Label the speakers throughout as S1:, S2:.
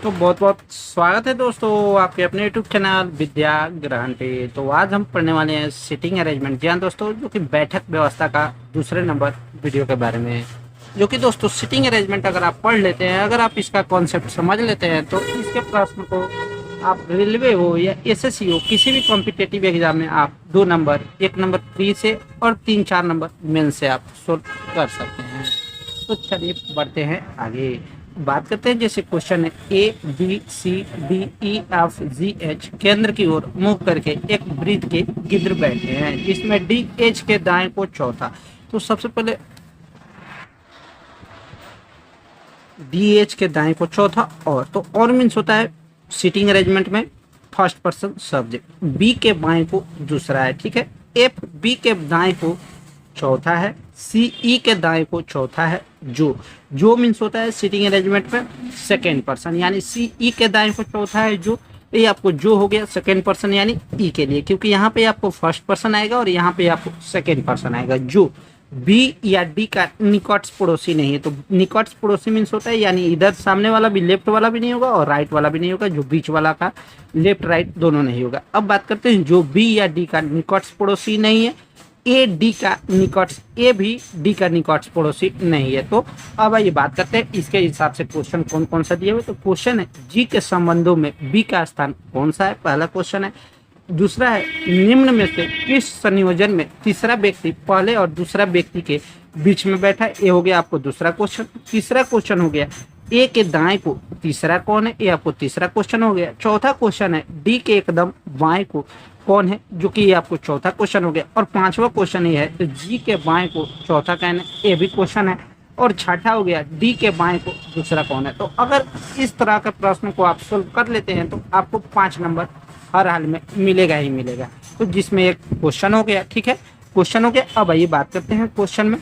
S1: तो बहुत बहुत स्वागत है दोस्तों आपके अपने यूट्यूब चैनल विद्या ग्रहण पे। तो आज हम पढ़ने वाले हैं सीटिंग अरेंजमेंट, जी हाँ दोस्तों, जो कि बैठक व्यवस्था का दूसरे नंबर वीडियो के बारे में है। जो कि दोस्तों सीटिंग अरेंजमेंट अगर आप पढ़ लेते हैं, अगर आप इसका कॉन्सेप्ट समझ लेते हैं, तो इसके प्रश्न को आप रेलवे हो या एसएससी हो, किसी भी कॉम्पिटेटिव एग्जाम में आप 2 नंबर, 1 नंबर प्री से और 3-4 नंबर मेन से आप सोल्व कर सकते हैं। तो चलिए बढ़ते हैं आगे, बात करते हैं। जैसे क्वेश्चन है ABCDEFGH केंद्र की ओर मुंह करके एक वृत्त के गिद्ध बैठे हैं, जिसमें DH के दाएं को चौथा। तो सबसे पहले DH के दाएं को चौथा, और मीन्स होता है सीटिंग अरेंजमेंट में फर्स्ट पर्सन सब्जेक्ट। बी के बाएं को दूसरा है, ठीक है। एफ बी के दाएं को चौथा है। सी ई के दाएं को चौथा है। जो मीन्स होता है सीटिंग अरेंजमेंट में सेकेंड पर्सन, यानी सी ई के दाएं को चौथा है जो। ये आपको जो हो गया सेकेंड पर्सन यानी ई के लिए, क्योंकि यहाँ पे आपको फर्स्ट पर्सन आएगा और यहाँ पे आपको सेकेंड पर्सन आएगा। जो बी या डी का निकट पड़ोसी नहीं है, तो निकट पड़ोसी मीन्स होता है यानी इधर सामने वाला भी लेफ्ट वाला भी नहीं होगा और राइट वाला भी नहीं होगा, जो बीच वाला का लेफ्ट राइट दोनों नहीं होगा। अब बात करते हैं जो बी या डी का निकट पड़ोसी नहीं है, ए डी का निकट, ए भी डी का निकट पड़ोसी नहीं है। तो अब ये बात करते हैं इसके हिसाब से क्वेश्चन कौन कौन सा दिए हुए। तो क्वेश्चन है जी के संबंधों में बी का स्थान कौन सा है, पहला क्वेश्चन है। दूसरा है निम्न में से किस संयोजन में तीसरा व्यक्ति पहले और दूसरा व्यक्ति के बीच में बैठा है, ये हो गया आपको दूसरा क्वेश्चन। तीसरा क्वेश्चन हो गया ए के दाएं को तीसरा कौन है, ये आपको तीसरा क्वेश्चन हो गया। चौथा क्वेश्चन है डी के एकदम बाएं को कौन है, जो कि ये आपको चौथा क्वेश्चन हो गया। और पांचवा क्वेश्चन ये है तो जी के बाएं को चौथा कहना, ये भी क्वेश्चन है। और छठा हो गया डी के बाएं को दूसरा कौन है। तो अगर इस तरह के प्रश्न को आप सोल्व कर लेते हैं तो आपको 5 नंबर हर हाल में मिलेगा ही मिलेगा। तो जिसमें एक क्वेश्चन हो गया, ठीक है, क्वेश्चन हो गया। अब आइए बात करते हैं क्वेश्चन में।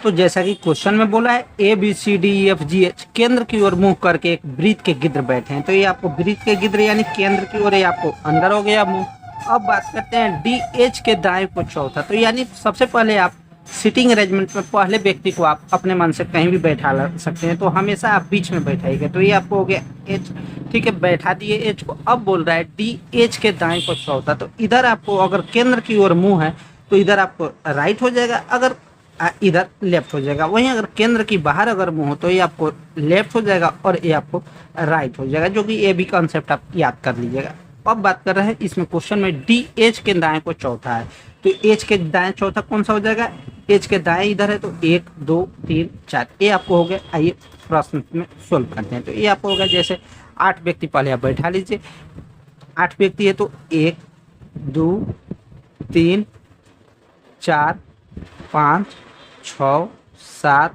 S1: तो जैसा कि क्वेश्चन में बोला है ABCDEFGH केंद्र की ओर मुंह करके एक वृत्त के गिद्ध बैठे हैं, तो ये आपको वृत्त के गिद्ध यानी केंद्र की ओर, ये आपको अंदर हो गया मुंह। अब बात करते हैं DH के दाएं को चौथा, तो यानी सबसे पहले आप सिटिंग अरेंजमेंट में पहले व्यक्ति को आप अपने मन से कहीं भी बैठा सकते हैं, तो हमेशा आप बीच में बैठाइएगा। तो ये आपको हो गया H, ठीक है, बैठा दिए H को। अब बोल रहा है DH के दाएं को चौथा, तो इधर आपको अगर केंद्र की ओर मुंह है तो इधर आपको राइट हो जाएगा, अगर इधर लेफ्ट हो जाएगा। वहीं अगर केंद्र की बाहर अगर मुंह हो तो ये आपको लेफ्ट हो जाएगा और ये आपको राइट हो जाएगा, जो कि ये भी कॉन्सेप्ट आप याद कर लीजिएगा। अब बात कर रहे हैं इसमें क्वेश्चन में DH के दाएं को चौथा है, तो H के दाएं चौथा कौन सा हो जाएगा। H के दाएं इधर है तो 1 2 3 4, ये आपको हो गया। आइए प्रश्न में सोल्व करते हैं। तो ये आपको होगा जैसे 8 व्यक्ति पहले आप बैठा लीजिए। 8 व्यक्ति है तो 1 2 3 4 5 6 7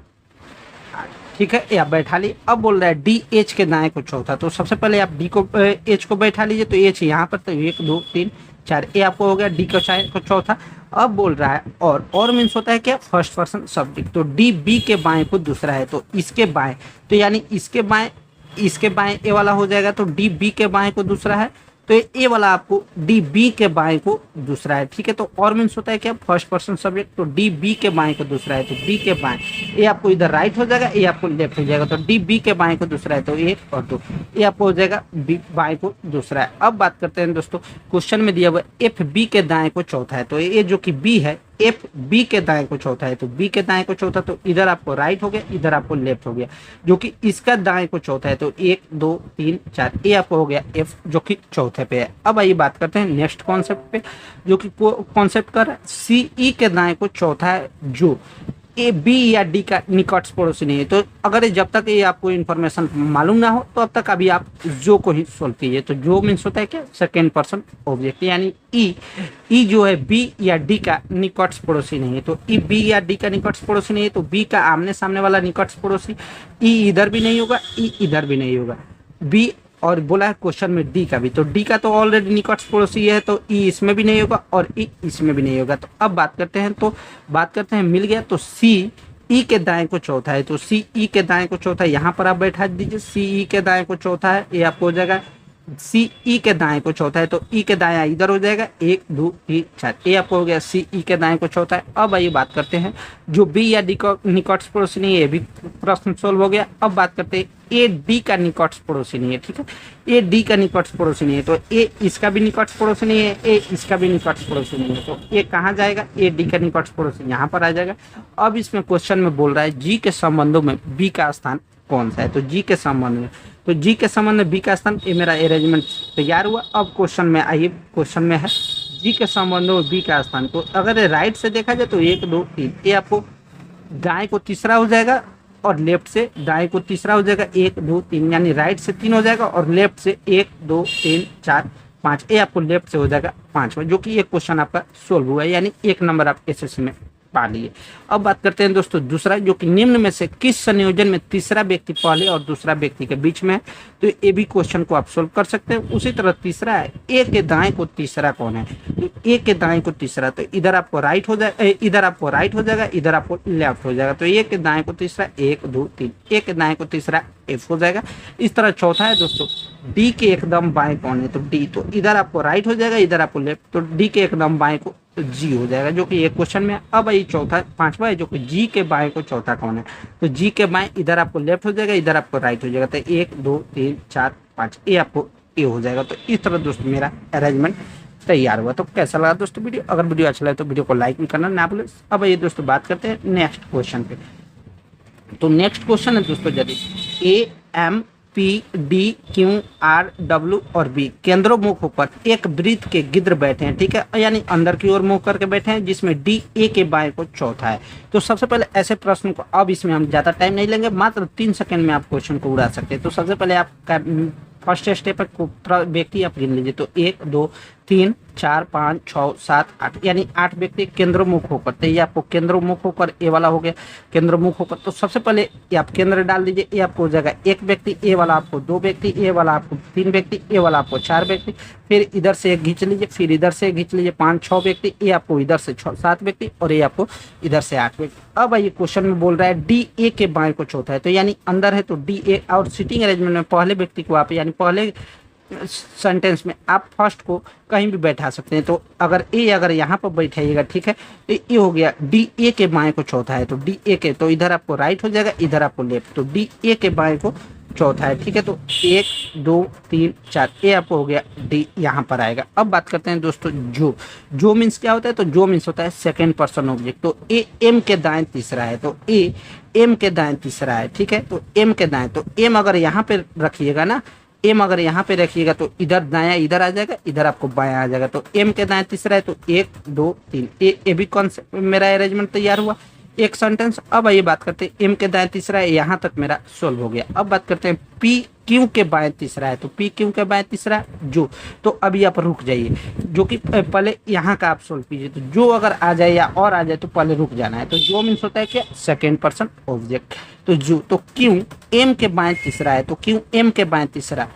S1: 8, ठीक है, ये आप बैठा ली। अब बोल रहा है DH के दाएं को चौथा, तो सबसे पहले आप डी को H को बैठा लीजिए। तो H यहाँ पर, तो 1 2 3 4, ये आपको हो गया डी को चौथा। अब बोल रहा है और मीन्स होता है क्या, फर्स्ट पर्सन सब्जेक्ट। तो डी बी के बाएं को दूसरा है, तो इसके बाएं, तो यानी इसके बाएं ए वाला हो जाएगा। तो डी बी के बाएं को दूसरा है, तो ये वाला आपको डी बी के बाएं को दूसरा है, ठीक है। तो और मीन्स होता है क्या, फर्स्ट पर्सन सब्जेक्ट। तो डी बी के बाएं को दूसरा है, तो बी के बाएं, ये आपको इधर राइट हो जाएगा, ये आपको लेफ्ट हो जाएगा। तो डी बी के बाएं को दूसरा है, तो 1 और 2, ये आपको हो जाएगा बी बाएं को दूसरा है। अब बात करते हैं दोस्तों, क्वेश्चन में दिया हुआ एफ बी के दाएं को चौथा है, तो ये जो कि बी है, एफ बी के दाएं को चौथा है, तो बी के दाएं को चौथा, तो इधर आपको राइट हो गया, इधर आपको लेफ्ट हो गया। जो कि इसका दाएं को चौथा है, तो 1 2 3 4, ये आपको हो गया एफ, जो कि चौथे पे है। अब आइए बात करते हैं नेक्स्ट कॉन्सेप्ट पे, जो कि कॉन्सेप्ट कर रहा है सी ई के दाएं को चौथा है, जो ए बी या डी का निकट पड़ोसी नहीं है। तो अगर जब तक ये आपको इन्फॉर्मेशन मालूम ना हो तो अब तक अभी आप जो को ही सोल्व कीजिए। तो जो मीन्स होता है क्या, सेकेंड पर्सन ऑब्जेक्ट, यानी ई जो है बी या डी का निकट पड़ोसी नहीं है। तो ई बी या डी का निकट पड़ोसी नहीं है, तो बी का आमने सामने वाला निकट पड़ोसी, ई इधर भी नहीं होगा, ई इधर भी नहीं होगा। बी और बोला है क्वेश्चन में डी का भी, तो डी का तो ऑलरेडी निकट पड़ोसी है, तो ई इसमें भी नहीं होगा और ई इसमें भी नहीं होगा। तो अब बात करते हैं, मिल गया। तो सी ई के दाएं को चौथा है, तो सी ई के दाएं को चौथा यहाँ पर आप बैठा दीजिए। सी ई के दाएं को चौथा है, ये आपको हो जाएगा सी ई के दाएं को चौथा है तो ई के दाएं इधर हो जाएगा 1 2 3 4। ए आपको हो गया सी ई के दाएं को चौथा है। अब आइए बात करते हैं जो बी या डी का निकटस्थ पड़ोसी नहीं है, ये भी प्रश्न सोल्व हो गया। अब बात करते हैं ए डी का निकटस्थ पड़ोसी नहीं है, ठीक है। ए डी का निकटस्थ पड़ोसी नहीं है तो ए इसका भी निकटस्थ पड़ोसी नहीं है, ए इसका भी निकटस्थ पड़ोसी नहीं है, तो ए कहाँ जाएगा, ए डी का निकटस्थ पड़ोसी यहाँ पर आ जाएगा। अब इसमें क्वेश्चन में बोल रहा है जी के संबंधों में बी का स्थान कौन सा है, तो जी के संबंध में, तो जी के संबंध में बी का स्थान, ये मेरा अरेंजमेंट तैयार हुआ। अब क्वेश्चन में आइए, क्वेश्चन में है जी के संबंधों में बी का स्थान, तो अगर राइट से देखा जाए तो 1 2 3, ये आपको दाएं को तीसरा हो जाएगा और लेफ्ट से दाएं को तीसरा हो जाएगा 1 2 3, यानी राइट से 3 हो जाएगा और लेफ्ट से 1 2 3 4 5, ये आपको लेफ्ट से हो जाएगा 5, जो कि ये क्वेश्चन आपका सोल्व हुआ है, यानी 1 नंबर आप एसएससी में पा लिए। अब बात करते हैं दोस्तों दूसरा, जो कि निम्न में से किस संयोजन में तीसरा व्यक्ति पहले और दूसरा व्यक्ति के बीच में है, तो ये भी क्वेश्चन को आप सोल्व कर सकते हैं। उसी तरह तीसरा है ए के दाएं को तीसरा कौन है, तो ए के दाएं को तीसरा, तो इधर आपको राइट हो जाएगा, इधर आपको राइट हो जाएगा, इधर आपको लेफ्ट हो जाएगा, तो ए के दाएं को तीसरा 1 2 3, ए के दाएं को तीसरा एफ हो जाएगा। इस तरह चौथा है दोस्तों डी के एकदम बाएं कौन है, तो डी, तो इधर आपको राइट हो जाएगा, इधर आपको लेफ्ट, तो डी के एकदम बाएं को जी हो जाएगा, जो कि एक क्वेश्चन में। अब ये चौथा पांचवा है जो कि जी के बाएं को चौथा कौन है, तो जी के बाएं इधर आपको लेफ्ट हो जाएगा, इधर आपको राइट हो जाएगा, तो 1 2 3 4 5, ये आपको ए हो जाएगा। तो इस तरह दोस्तों मेरा अरेंजमेंट तैयार हुआ। तो कैसा लगा दोस्तों वीडियो, अगर वीडियो अच्छा लगे तो वीडियो को लाइक भी करना ना भूलें। अब ये दोस्तों बात करते हैं नेक्स्ट क्वेश्चन पे। तो नेक्स्ट क्वेश्चन है दोस्तों, यदि A M P D Q R W और बी केंद्रों मुख होकर एक वृत्त के गिद्ध बैठे हैं, ठीक है, यानी अंदर की ओर मुख करके बैठे हैं, जिसमें डी ए के बाएं को चौथा है। तो सबसे पहले ऐसे प्रश्न को, अब इसमें हम ज्यादा टाइम नहीं लेंगे, मात्र 3 सेकंड में आप क्वेश्चन को उड़ा सकते हैं। तो सबसे पहले आप फर्स्ट स्टेप पर व्यक्ति आप गिन लीजिए, तो 1 2 3 4 5 6 7 8, यानी 8 व्यक्ति केंद्रोन्मुख होकर, तो ये आपको केंद्रोन्मुख होकर ए वाला हो गया केंद्रोन्मुख होकर। तो सबसे पहले ये आप केंद्र डाल दीजिए, ए आपको हो जाएगा 1 व्यक्ति, ए वाला आपको 2 व्यक्ति, ए वाला आपको 3 व्यक्ति, ए वाला आपको 4 व्यक्ति, फिर इधर से एक खींच लीजिए, फिर इधर से खींच लीजिए 5 6 व्यक्ति, ए आपको इधर से 7 व्यक्ति और ये आपको इधर से 8 व्यक्ति। अब ये क्वेश्चन में बोल रहा है डी ए के बाएं को चौथा है, तो यानी अंदर है, तो डी ए, और सीटिंग अरेंजमेंट में पहले व्यक्ति को आप, यानी पहले सेंटेंस में आप फर्स्ट को कहीं भी बैठा सकते हैं। तो अगर यहाँ पर बैठाइएगा, ठीक है, तो ये हो गया डी ए के बाएं को चौथा है, तो डी ए के, तो इधर आपको राइट हो जाएगा, इधर आपको लेफ्ट, तो डी ए के बाएं को चौथा है, ठीक है। तो 1 2 3 4, ये आपको हो गया डी, यहाँ पर आएगा। अब बात करते हैं दोस्तों जो मीन्स क्या होता है, तो जो मीन्स होता है सेकेंड पर्सन ऑब्जेक्ट, तो ए एम के दाएं तीसरा है, तो ए एम के दाएं तीसरा है, ठीक है। तो एम के दाएं, तो एम अगर यहाँ पे रखिएगा ना, एम अगर यहाँ पे रखिएगा तो इधर दाया इधर आ जाएगा, इधर आपको बाया आ जाएगा, तो एम के दाएं तीसरा है, तो 1 2 3, ये भी कौन सा मेरा अरेंजमेंट तैयार हुआ, एक सेंटेंस। अब आइए बात करते हैं एम के दाएं तीसरा है, यहाँ तक मेरा सोल्व हो गया। अब बात करते हैं पी क्यू के बाएं तीसरा है, तो पी क्यू के बाएं तीसरा जो, तो अभी आप रुक जाइए, जो कि पहले यहाँ का आप सोल्व कीजिए, तो जो अगर आ जाए या और आ जाए तो पहले रुक जाना है। तो जो मीन्स होता है क्या, सेकेंड पर्सन ऑब्जेक्ट, तो जो, तो क्यू एम के बाएं तीसरा है, तो क्यू एम के बाएं तीसरा,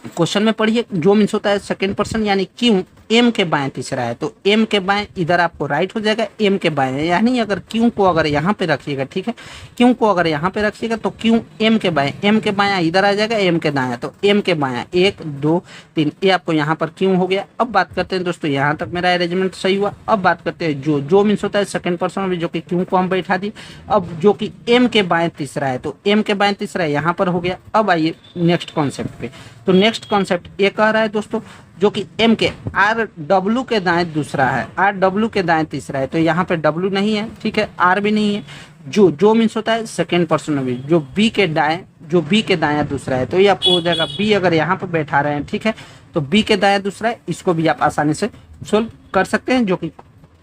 S1: क्वेश्चन में पढ़िए, जो मीन्स होता है सेकंड पर्सन, यानी क्यू एम के बाएं तीसरा है, तो एम के बाएं इधर आपको राइट हो जाएगा, एम के बाएं, यानी अगर क्यू को अगर यहाँ पे रखिएगा, ठीक है, क्यू को अगर यहाँ पे रखिएगा तो क्यू एम के बाएं, एम के बाएं इधर आ जाएगा, एम के दायां, तो एम के बायां 1 2 3, ये आपको यहाँ पर क्यू हो गया। अब बात करते हैं दोस्तों, यहाँ तक मेरा अरेंजमेंट सही हुआ। अब बात करते हैं जो मीन्स होता है सेकंड पर्सन, जो कि क्यू को हम बैठा दी। अब जो कि एम के बाएं तीसरा है, तो एम के बाएं तीसरा यहाँ पर हो गया। अब आइए नेक्स्ट कॉन्सेप्ट पे, तो नेक्स्ट कॉन्सेप्ट ये कह रहा है दोस्तों, जो कि एम के आर डब्ल्यू के दाएं दूसरा है, आर डब्ल्यू के दाएं तीसरा है, तो यहाँ पे डब्ल्यू नहीं है, ठीक है, आर भी नहीं है। जो मीन्स होता है सेकेंड पर्सन में, जो बी के दाएं, जो बी के दाएं दूसरा है, तो ये आपको हो जाएगा बी, अगर यहाँ पे बैठा रहे हैं, ठीक है, तो बी के दाएं दूसरा है, इसको भी आप आसानी से सोल्व कर सकते हैं, जो कि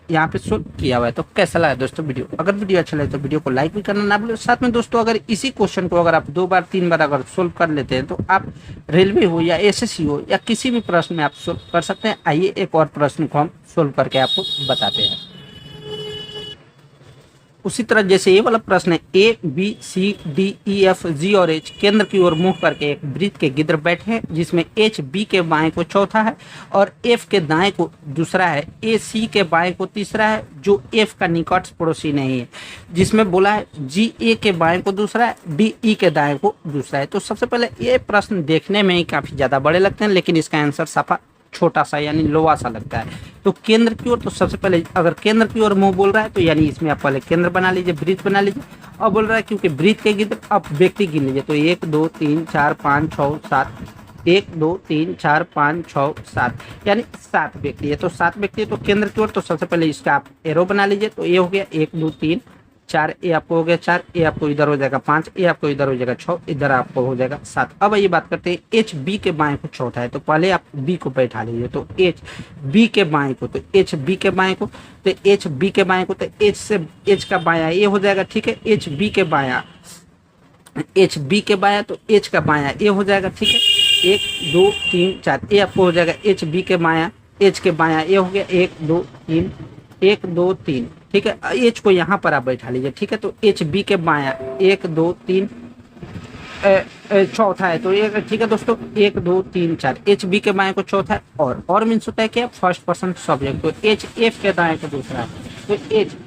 S1: यहाँ पे सोल्व किया हुआ है। तो कैसा लगा दोस्तों वीडियो, अगर वीडियो अच्छा लगे तो वीडियो को लाइक भी करना ना भूलें। साथ में दोस्तों, अगर इसी क्वेश्चन को अगर आप 2 बार 3 बार अगर सोल्व कर लेते हैं, तो आप रेलवे हो या एसएससी हो या किसी भी प्रश्न में आप सोल्व कर सकते हैं। आइए एक और प्रश्न को हम सोल्व करके आपको बताते हैं। उसी तरह जैसे ये वाला प्रश्न है, A B C D E F G और एच केंद्र की ओर मुंह करके एक वृत्त के गिद्ध बैठे हैं, जिसमें एच बी के बाएं को चौथा है और एफ के दाएं को दूसरा है, ए सी के बाएं को तीसरा है, जो एफ का निकट पड़ोसी नहीं है, जिसमें बोला है जी ए के बाएं को दूसरा है, डी ई के दाएं को दूसरा है। तो सबसे पहले ये प्रश्न देखने में ही काफी ज्यादा बड़े लगते हैं, लेकिन इसका आंसर सफा छोटा सा यानी लोहा सा लगता है। तो केंद्र की ओर, तो सबसे पहले अगर केंद्र की ओर मुंह बोल रहा है तो यानी इसमें आप पहले केंद्र बना लीजिए, वृत्त बना लीजिए। अब बोल रहा है क्योंकि वृत्त के गिद्ध, अब व्यक्ति गिन लीजिए, तो 1 2 3 4 5 6 7 1 2 3 4 5 6 7 यानी 7 व्यक्ति है। तो 7 व्यक्ति है तो केंद्र की ओर, तो सबसे पहले इसका आप एरो बना लीजिए। तो ये हो गया 1 2 3 4, ए आपको हो गया 4, ए आपको इधर हो जाएगा 5, ए आपको इधर हो जाएगा 6, इधर आपको हो जाएगा 7। अब ये बात करते हैं एच बी के बाएं को चौथा है, तो पहले आप बी को बैठा लीजिए। तो एच बी के बाएं को, तो एच बी के बाएं को, तो एच बी के बाएं को, तो एच से एच का बायां ए हो जाएगा, ठीक है। एच बी के बायां, एच बी के बायां, तो एच का बायां ए हो जाएगा, ठीक है। 1 2 3 4, ए आपको हो जाएगा एच बी के बायां, एच के बायां ए हो गया 1 2 3 1 2 3, ठीक है। एच को यहाँ पर आप बैठा लीजिए, ठीक है। तो एच बी के बायां 1 2 3 चौथा है, तो ये ठीक है दोस्तों, 1 2 3 4 एच बी के बाएं को चौथा है, और मीन्स होता है क्या, फर्स्ट पर्सन सब्जेक्ट। तो एच एफ के दाएं को दूसरा है, तो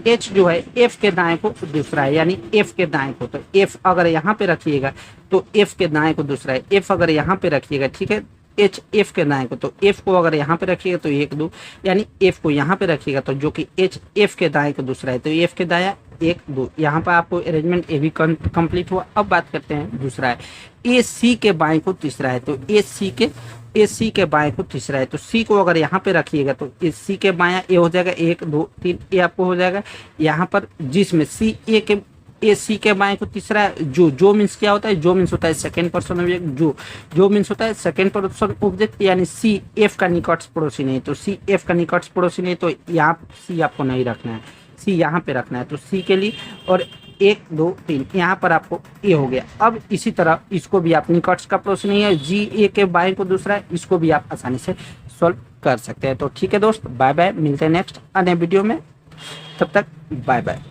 S1: एच जो है एफ के दाएं को दूसरा है, यानी एफ के दाएं को, तो एफ अगर यहाँ पे रखिएगा तो एफ के दाएं को दूसरा है, एफ अगर यहाँ पे रखिएगा, ठीक है। एच एफ के दाएं को, तो एफ को अगर यहाँ पे रखिएगा तो 1 2, यानी एफ को यहाँ पे रखिएगा तो जो कि एच एफ के दाएं को दूसरा है, तो एफ के दाया 1 2, यहाँ पर आपको अरेंजमेंट ए भी कंप्लीट हुआ। अब बात करते हैं दूसरा है, ए सी के बाएं को तीसरा है, तो ए सी के बाएं को तीसरा है, तो सी को अगर यहाँ पे रखिएगा तो ए सी के बायां ए हो जाएगा 1 2 3, ए आपको हो जाएगा यहाँ पर, जिसमें सी ए सी के बाएं को तीसरा है। जो मीन्स क्या होता है, जो मीन्स होता है सेकंड पर्सन ऑब्जेक्ट, जो मीन्स होता है सेकंड पर्सन ऑब्जेक्ट, यानी सी एफ का निकट पड़ोसी नहीं, तो सी एफ का निकट पड़ोसी नहीं, तो यहाँ सी आपको नहीं रखना है, सी यहाँ पे रखना है, तो सी के लिए। और 1 2 3 यहाँ पर आपको ए हो गया। अब इसी तरह इसको भी आप निकट का पड़ोसी नहीं है, जी ए के बाएं को दूसरा है, इसको भी आप आसानी से सॉल्व कर सकते हैं। तो ठीक है दोस्त, बाय बाय, मिलते हैं नेक्स्ट अन्य वीडियो में, तब तक बाय बाय।